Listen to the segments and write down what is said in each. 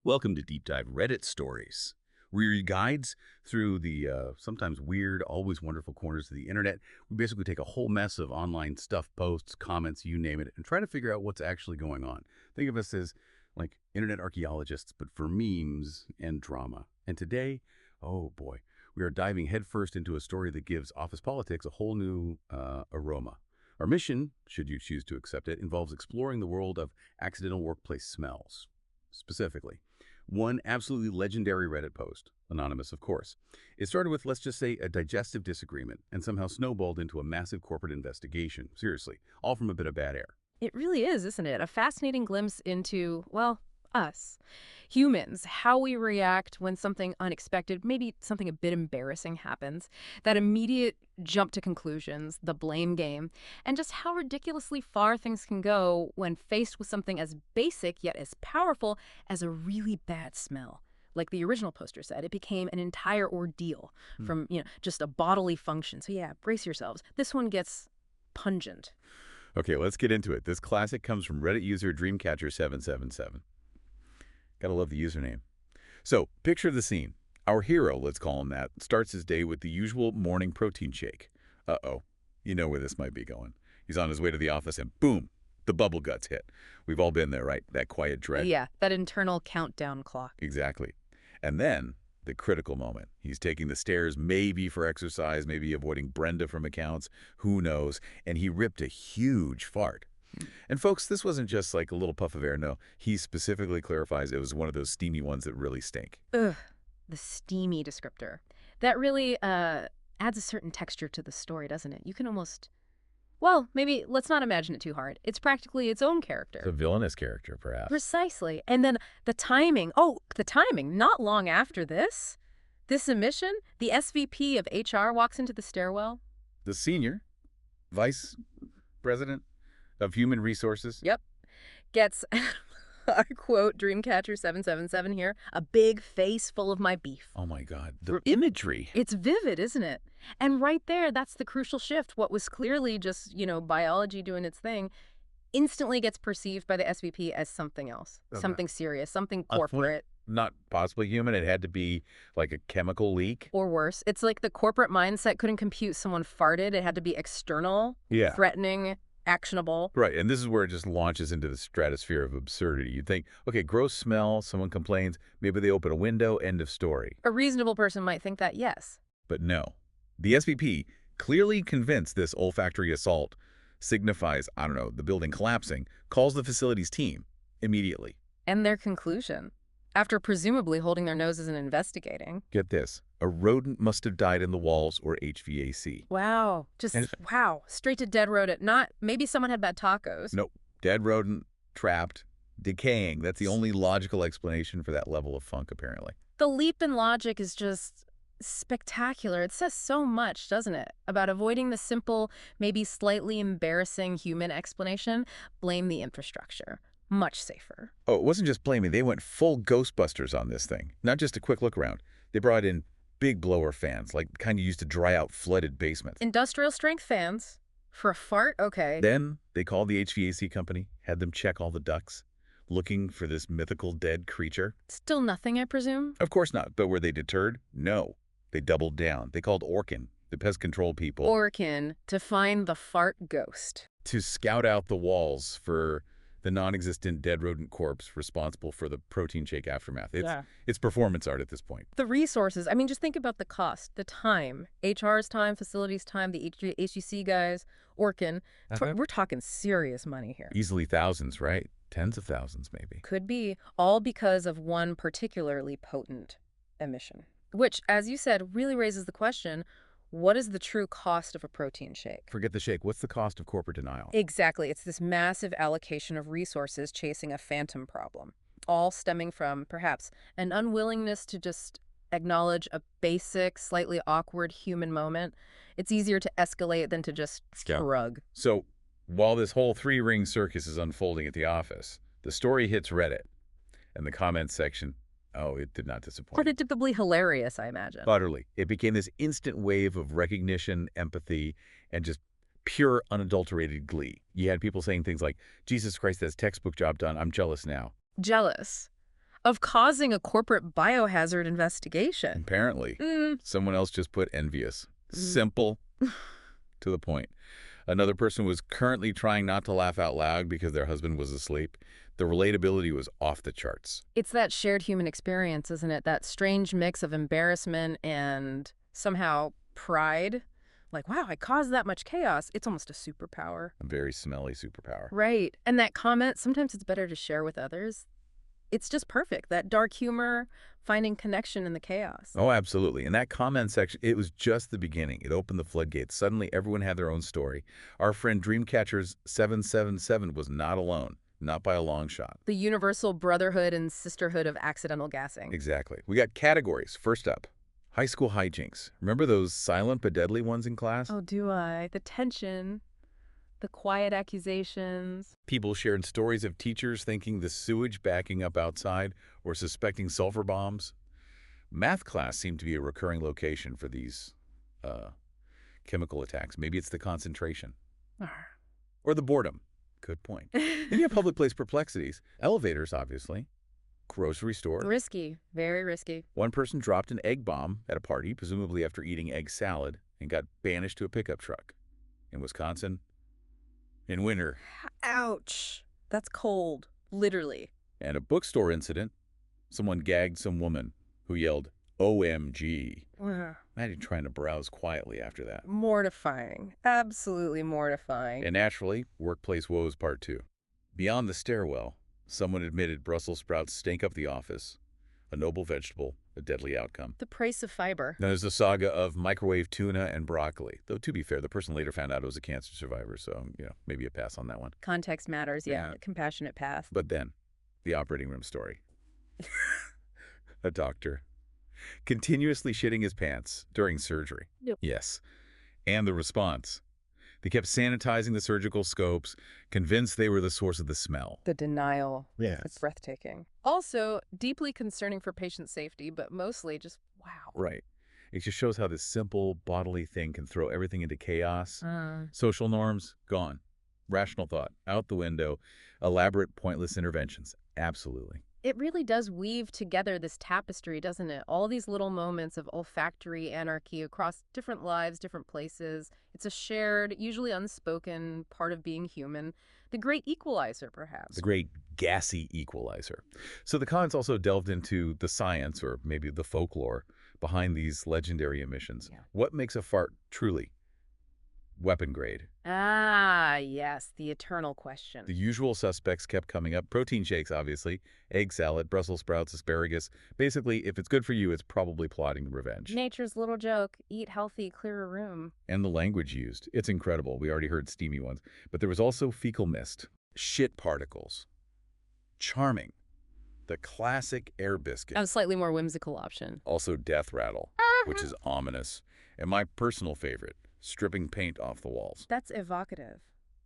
Welcome to Deep Dive Reddit Stories. We're your guides through the sometimes weird, always wonderful corners of the internet. We basically take a whole mess of online stuff, posts, comments, you name it, and try to figure out what's actually going on. Think of us as like internet archaeologists, but for memes and drama. And today, oh boy, we are diving headfirst into a story that gives office politics a whole new aroma. Our mission, should you choose to accept it, involves exploring the world of accidental workplace smells. Specifically, one absolutely legendary Reddit post, anonymous of course. It started with, let's just say, a digestive disagreement and somehow snowballed into a massive corporate investigation. Seriously, all from a bit of bad air. It really is, isn't it? A fascinating glimpse into, well, us. Humans, how we react when something unexpected, maybe something a bit embarrassing happens, that immediate jump to conclusions, the blame game, and just how ridiculously far things can go when faced with something as basic yet as powerful as a really bad smell. Like the original poster said, it became an entire ordeal from, just a bodily function. So yeah, brace yourselves. This one gets pungent. Okay, let's get into it. This classic comes from Reddit user Dreamcatcher777. Gotta love the username. So, picture the scene. Our hero, let's call him that, starts his day with the usual morning protein shake. Uh-oh. You know where this might be going. He's on his way to the office and boom, the bubble guts hit. We've all been there, right? That quiet dread. Yeah, that internal countdown clock. Exactly. And then, the critical moment. He's taking the stairs, maybe for exercise, maybe avoiding Brenda from accounts, who knows, and he ripped a huge fart. And folks, this wasn't just like a little puff of air, no. He specifically clarifies it was one of those steamy ones that really stink. Ugh, the steamy descriptor. That really adds a certain texture to the story, doesn't it? You can almost, well, maybe let's not imagine it too hard. It's practically its own character. The villainous character, perhaps. Precisely. And then the timing. Oh, the timing. Not long after this emission, the SVP of HR walks into the stairwell. The senior vice president of human resources. Yep. Gets, I quote Dreamcatcher777 here, a big face full of my beef. Oh my God, the imagery. It's vivid, isn't it? And right there, that's the crucial shift. What was clearly just, biology doing its thing instantly gets perceived by the SVP as something else, something serious, something corporate. Not possibly human. It had to be like a chemical leak. Or worse. It's like the corporate mindset couldn't compute someone farted. It had to be external, threatening, actionable. Right, and this is where it just launches into the stratosphere of absurdity. You'd think, okay, gross smell, someone complains, maybe they open a window, end of story. A reasonable person might think that, yes. But no. The SVP, clearly convinced this olfactory assault signifies, I don't know, the building collapsing, calls the facilities team immediately. And their conclusion, after presumably holding their noses and investigating. Get this. A rodent must have died in the walls or HVAC. Wow. Wow. Straight to dead rodent. Not, maybe someone had bad tacos. Nope. Dead rodent, trapped, decaying. That's the only logical explanation for that level of funk, apparently. The leap in logic is just spectacular. It says so much, doesn't it? About avoiding the simple, maybe slightly embarrassing human explanation. Blame the infrastructure. Much safer. Oh, it wasn't just blaming. They went full Ghostbusters on this thing. Not just a quick look around. They brought in big blower fans, like the kind you used to dry out flooded basements. Industrial strength fans? For a fart? Okay. Then they called the HVAC company, had them check all the ducts, looking for this mythical dead creature. Still nothing, I presume? Of course not. But were they deterred? No. They doubled down. They called Orkin, the pest control people. Orkin, to find the fart ghost. To scout out the walls for the non-existent dead rodent corpse responsible for the protein shake aftermath. It's performance art at this point. The resources, I mean, just think about the cost, the time, HR's time, facilities time, the HGC guys, Orkin. We're talking serious money here. Easily thousands, right? Tens of thousands, maybe. Could be, all because of one particularly potent emission. Which, as you said, really raises the question, what is the true cost of a protein shake? Forget the shake. What's the cost of corporate denial? Exactly. It's this massive allocation of resources chasing a phantom problem, all stemming from, perhaps, an unwillingness to just acknowledge a basic, slightly awkward human moment. It's easier to escalate than to just shrug. So, while this whole three-ring circus is unfolding at the office, the story hits Reddit, and the comments section, oh, it did not disappoint. Predictably hilarious, I imagine. Utterly. It became this instant wave of recognition, empathy, and just pure, unadulterated glee. You had people saying things like, Jesus Christ, that's textbook job done. I'm jealous now. Jealous. of causing a corporate biohazard investigation. Apparently, Mm. someone else just put envious. Mm. Simple, to the point. Another person was currently trying not to laugh out loud because their husband was asleep. The relatability was off the charts. It's that shared human experience, isn't it? That strange mix of embarrassment and somehow pride. Like, wow, I caused that much chaos. It's almost a superpower. A very smelly superpower. Right. And that comment, sometimes it's better to share with others. It's just perfect. That dark humor, finding connection in the chaos. Oh, absolutely. In that comment section, it was just the beginning. It opened the floodgates. Suddenly, everyone had their own story. Our friend Dreamcatcher's 777 was not alone, not by a long shot. The universal brotherhood and sisterhood of accidental gassing. Exactly. We got categories. First up, high school hijinks. Remember those silent but deadly ones in class? Oh, do I? The tension, the quiet accusations. People shared stories of teachers thinking the sewage backing up outside or suspecting sulfur bombs. Math class seemed to be a recurring location for these chemical attacks. Maybe it's the concentration. Or the boredom. Good point. Then you have public place perplexities. Elevators, obviously. Grocery store. Risky. Very risky. One person dropped an egg bomb at a party, presumably after eating egg salad, and got banished to a pickup truck. In Wisconsin, in winter. Ouch. That's cold. Literally. And a bookstore incident. Someone gagged some woman who yelled, OMG. Imagine trying to browse quietly after that. Mortifying. Absolutely mortifying. And naturally, workplace woes part 2. Beyond the stairwell, someone admitted Brussels sprouts stink up the office. A noble vegetable, a deadly outcome. The price of fiber. Now there's the saga of microwave tuna and broccoli. Though, to be fair, the person later found out it was a cancer survivor, so, maybe a pass on that one. Context matters, yeah. Compassionate path. But then, the operating room story. A doctor continuously shitting his pants during surgery. Yep. Yes. And the response. They kept sanitizing the surgical scopes, convinced they were the source of the smell. The denial. Yes. It's breathtaking. Also, deeply concerning for patient safety, but mostly just, wow. Right. It just shows how this simple bodily thing can throw everything into chaos. Social norms, gone. Rational thought, out the window. Elaborate, pointless interventions. Absolutely. It really does weave together this tapestry, doesn't it? All these little moments of olfactory anarchy across different lives, different places. It's a shared, usually unspoken part of being human. The great equalizer, perhaps. The great gassy equalizer. So the comments also delved into the science, or maybe the folklore, behind these legendary emissions. Yeah. What makes a fart truly weapon grade? Ah, yes, the eternal question. The usual suspects kept coming up. Protein shakes, obviously. Egg salad, Brussels sprouts, asparagus. Basically, if it's good for you, it's probably plotting revenge. Nature's little joke. Eat healthy, clear a room. And the language used. It's incredible. We already heard steamy ones. But there was also fecal mist. Shit particles. Charming. The classic air biscuit. A slightly more whimsical option. Also death rattle, which is ominous. And my personal favorite, stripping paint off the walls. That's evocative.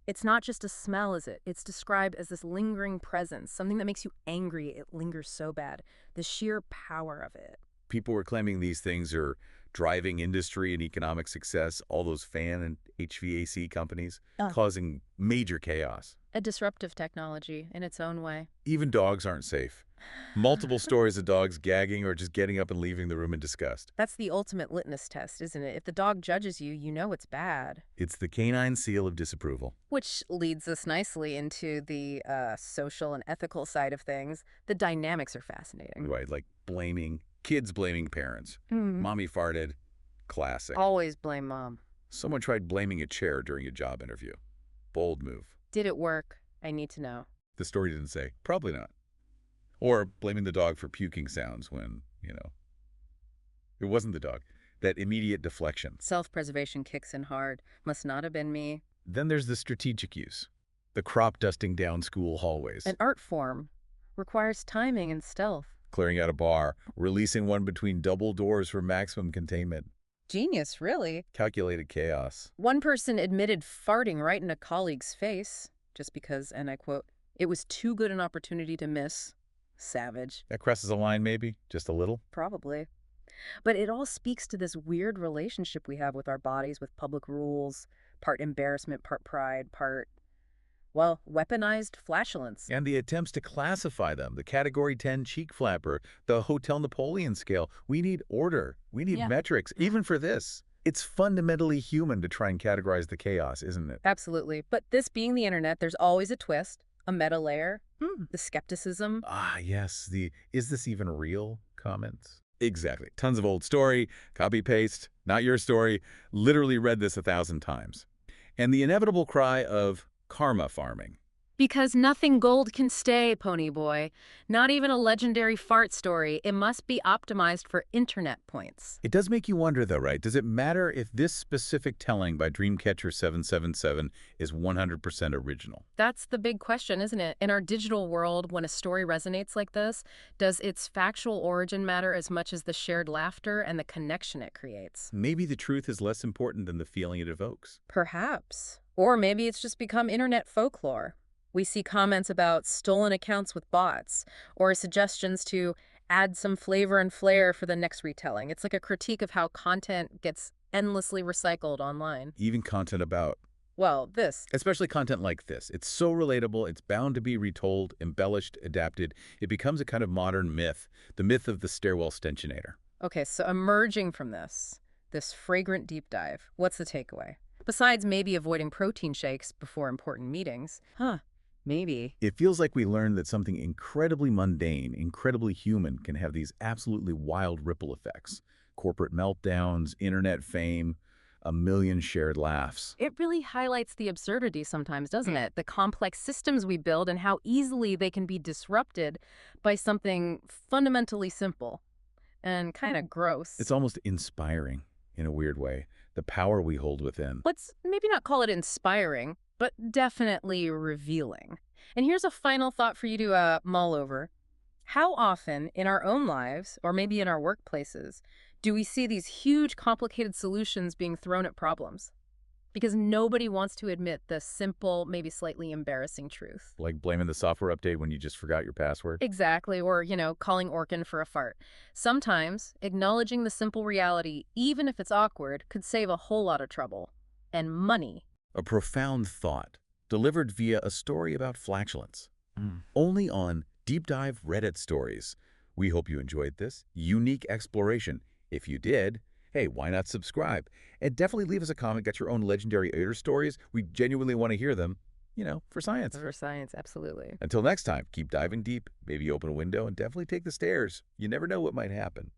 It's not just a smell, is it? It's described as this lingering presence, something that makes you angry. It lingers so bad. The sheer power of it. People were claiming these things are driving industry and economic success, all those fan and HVAC companies, causing major chaos. A disruptive technology in its own way. Even dogs aren't safe. Multiple stories of dogs gagging or just getting up and leaving the room in disgust. That's the ultimate litmus test, isn't it? If the dog judges you, you know it's bad. It's the canine seal of disapproval. Which leads us nicely into the social and ethical side of things. The dynamics are fascinating. Right, like kids blaming parents. Mommy farted. Classic. Always blame mom. Someone tried blaming a chair during a job interview. Bold move. Did it work? I need to know. The story didn't say. Probably not. Or blaming the dog for puking sounds when, it wasn't the dog. That immediate deflection. Self-preservation kicks in hard. Must not have been me. Then there's the strategic use. The crop dusting down school hallways. An art form. Requires timing and stealth. Clearing out a bar. Releasing one between double doors for maximum containment. Genius, really. Calculated chaos. One person admitted farting right in a colleague's face, just because, and I quote, "It was too good an opportunity to miss." Savage. That crosses a line, maybe? Just a little? Probably. But it all speaks to this weird relationship we have with our bodies, with public rules, part embarrassment, part pride, part Well, weaponized flatulence. And the attempts to classify them, the Category 10 cheek flapper, the Hotel Napoleon scale. We need order. We need Yeah. metrics, even for this. It's fundamentally human to try and categorize the chaos, isn't it? Absolutely. But this being the internet, there's always a twist, a meta layer, the skepticism. Ah, yes, the "is this even real" comments. Exactly. Tons of old story, copy-paste, not your story, literally read this 1,000 times. And the inevitable cry of karma farming. Because nothing gold can stay, pony boy. Not even a legendary fart story. It must be optimized for internet points. It does make you wonder, though, right? Does it matter if this specific telling by Dreamcatcher777 is 100% original? That's the big question, isn't it? In our digital world, when a story resonates like this, does its factual origin matter as much as the shared laughter and the connection it creates? Maybe the truth is less important than the feeling it evokes. Perhaps. Or maybe it's just become internet folklore. We see comments about stolen accounts with bots, or suggestions to add some flavor and flair for the next retelling. It's like a critique of how content gets endlessly recycled online. Even content about, Well, this. especially content like this. It's so relatable, it's bound to be retold, embellished, adapted. It becomes a kind of modern myth, the myth of the stairwell stenchinator. Okay, so emerging from this fragrant deep dive, what's the takeaway? Besides maybe avoiding protein shakes before important meetings. Maybe. It feels like we learned that something incredibly mundane, incredibly human can have these absolutely wild ripple effects. Corporate meltdowns, internet fame, a million shared laughs. It really highlights the absurdity sometimes, doesn't it? The complex systems we build and how easily they can be disrupted by something fundamentally simple and kind of gross. It's almost inspiring, in a weird way, the power we hold within. Let's maybe not call it inspiring, but definitely revealing. And here's a final thought for you to mull over. How often in our own lives, or maybe in our workplaces, do we see these huge, complicated solutions being thrown at problems? Because nobody wants to admit the simple, maybe slightly embarrassing truth. Like blaming the software update when you just forgot your password. Exactly, or, calling Orkin for a fart. Sometimes, acknowledging the simple reality, even if it's awkward, could save a whole lot of trouble. And money. A profound thought, delivered via a story about flatulence. Only on Deep Dive Reddit Stories. We hope you enjoyed this unique exploration. If you did, hey, why not subscribe? And definitely leave us a comment, got your own legendary odor stories. We genuinely want to hear them, for science. For science, absolutely. Until next time, keep diving deep, maybe open a window, and definitely take the stairs. You never know what might happen.